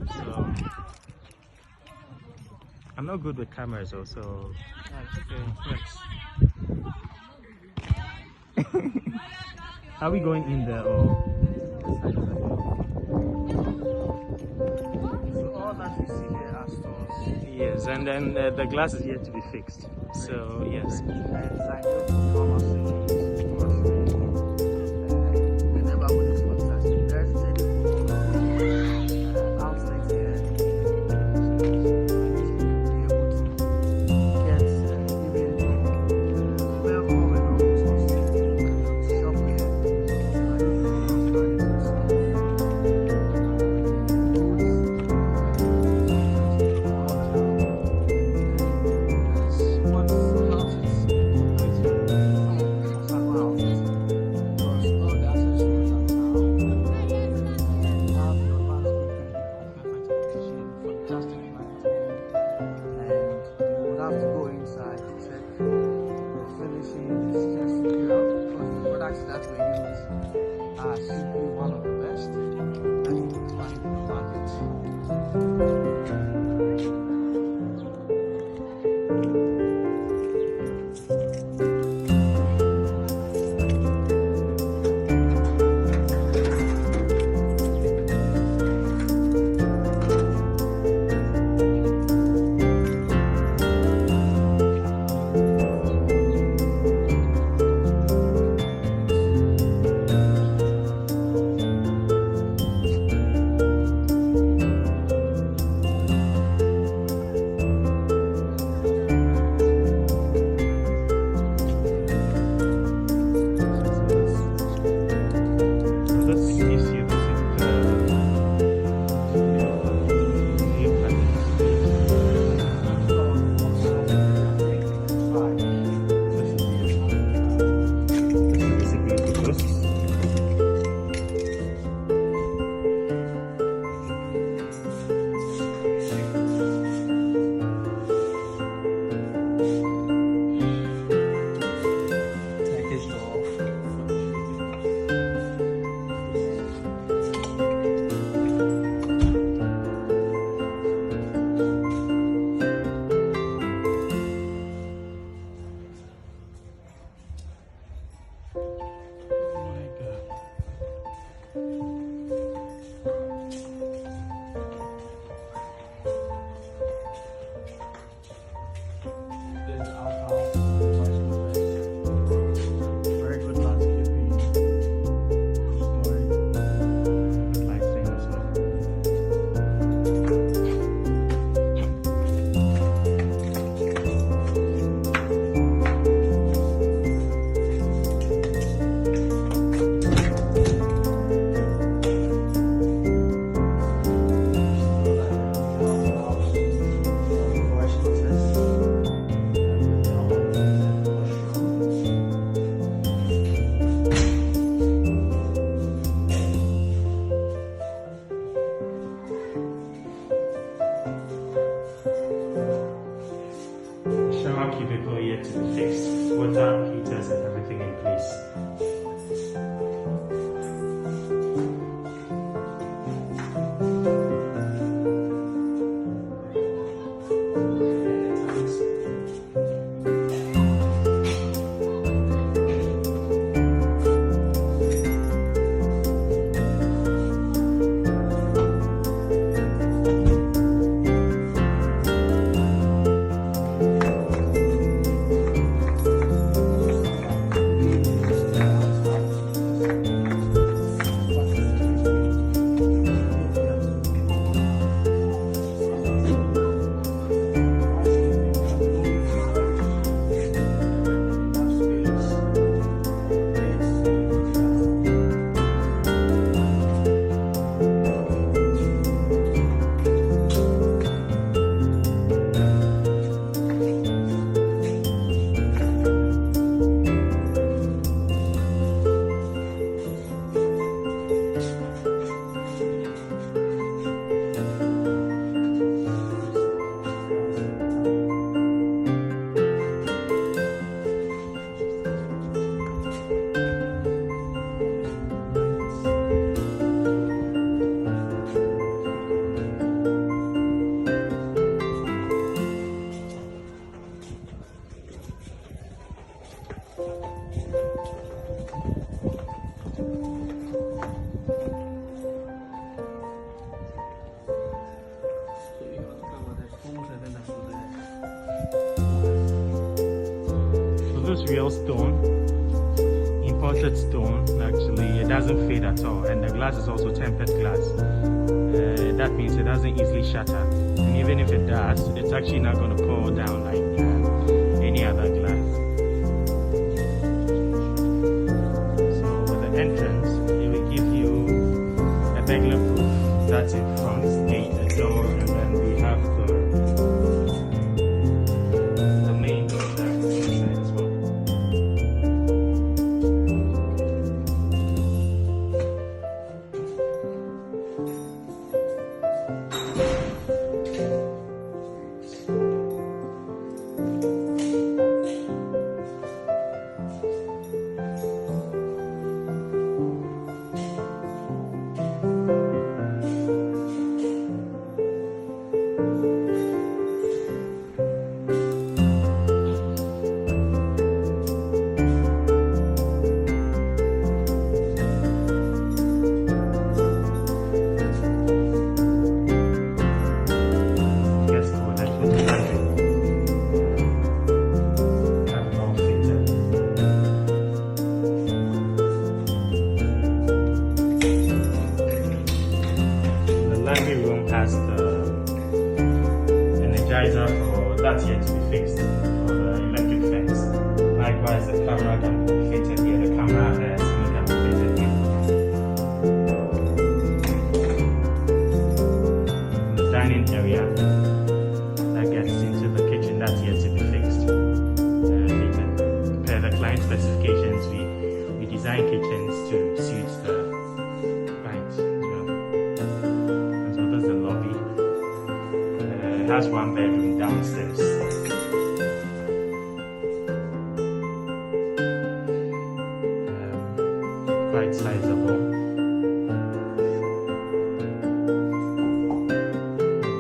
So I'm not good with cameras also. Are we going in there or? So all that you see here are stores. Yes, and then the glass is yet to be fixed. So yes. Cubicle yet to be fixed. Water heaters and everything in place. just real stone, imported stone. Actually, it doesn't fade at all, and the glass is also tempered glass. That means it doesn't easily shatter, and even if it does, it's actually not going to pour down like any other glass. So with the entrance, it will give you a burglar proof. That's in front, the door, and then we have the main door that's inside as well. For that's yet to be fixed for the electric fence. Likewise, the camera can be fitted here. The camera screen can be fitted here. The dining area that gets into the kitchen, that's yet to be fixed. Fitted. Per the client specifications, we design kitchens to suit the clients as well. And so that's the lobby. It has one bedroom downstairs. Quite sizable.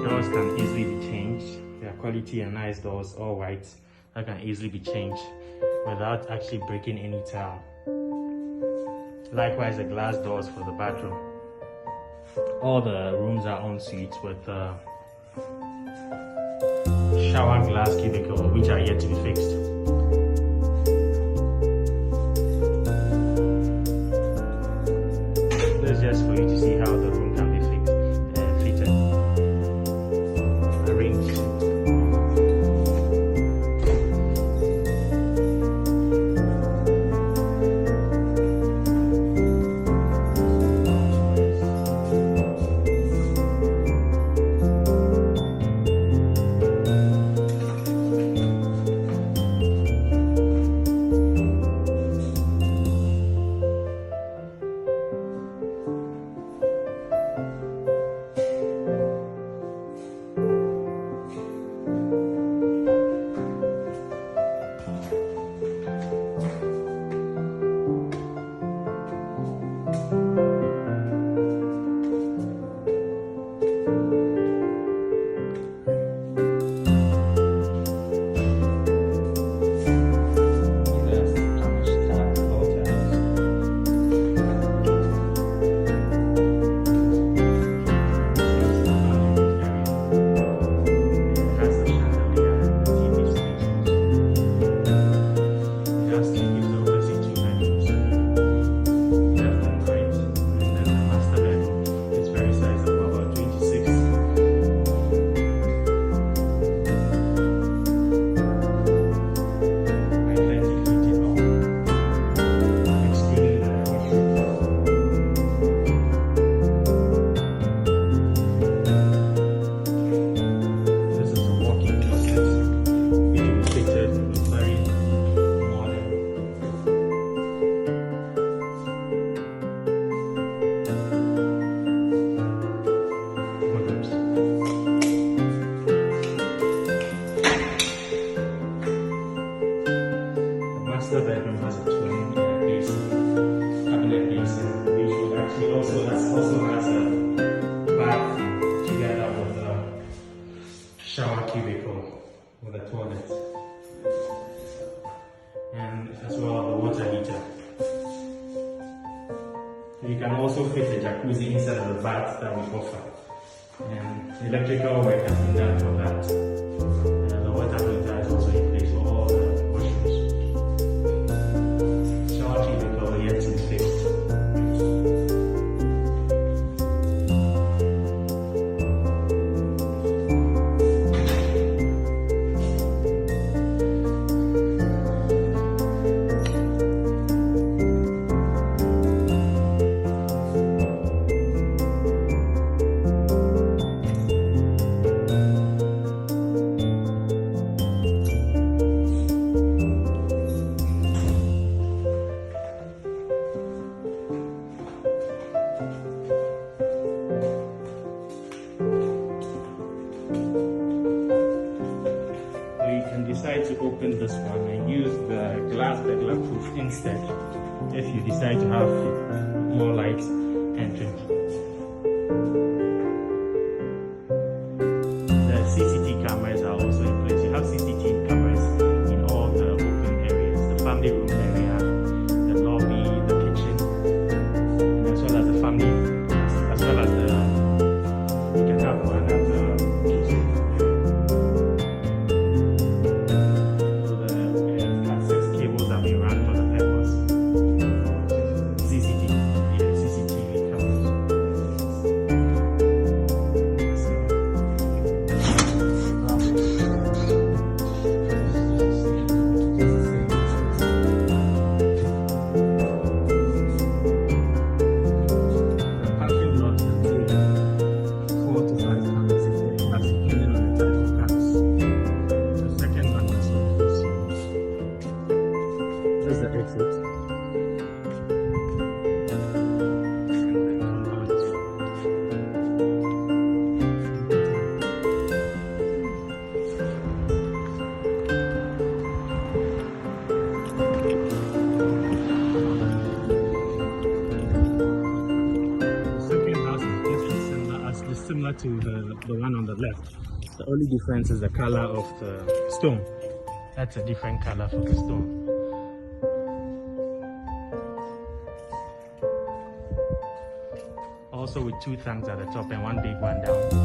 Doors can easily be changed. They are quality and nice doors, all white, that can easily be changed without actually breaking any tile. Likewise, the glass doors for the bathroom. All the rooms are ensuite with shower glass cubicle, which are yet to be fixed. That's just for you to see how the room can be fitted, arranged. master bedroom has a twin basin, cabinet basin, which actually also has a bath together with a shower cubicle with a toilet, and as well the water heater. You can also fit a jacuzzi inside of the bath that we offer, and electrical work has been done for that. The water heater is also in place for all the washrooms. to open this one and use the glass burglar proof instead if you decide to have more light entering. The CCTV cameras are also in place. You have CCTV cameras in all the open areas, the family room area, the lobby, the kitchen, and as well as the family, as well as the, you can have one at the kitchen. So the Cat 6 cables have been run for the purpose. CCTV cameras. Similar to the one on the left. The only difference is the color of the stone. That's a different color for the stone. Also with two tanks at the top and one big one down.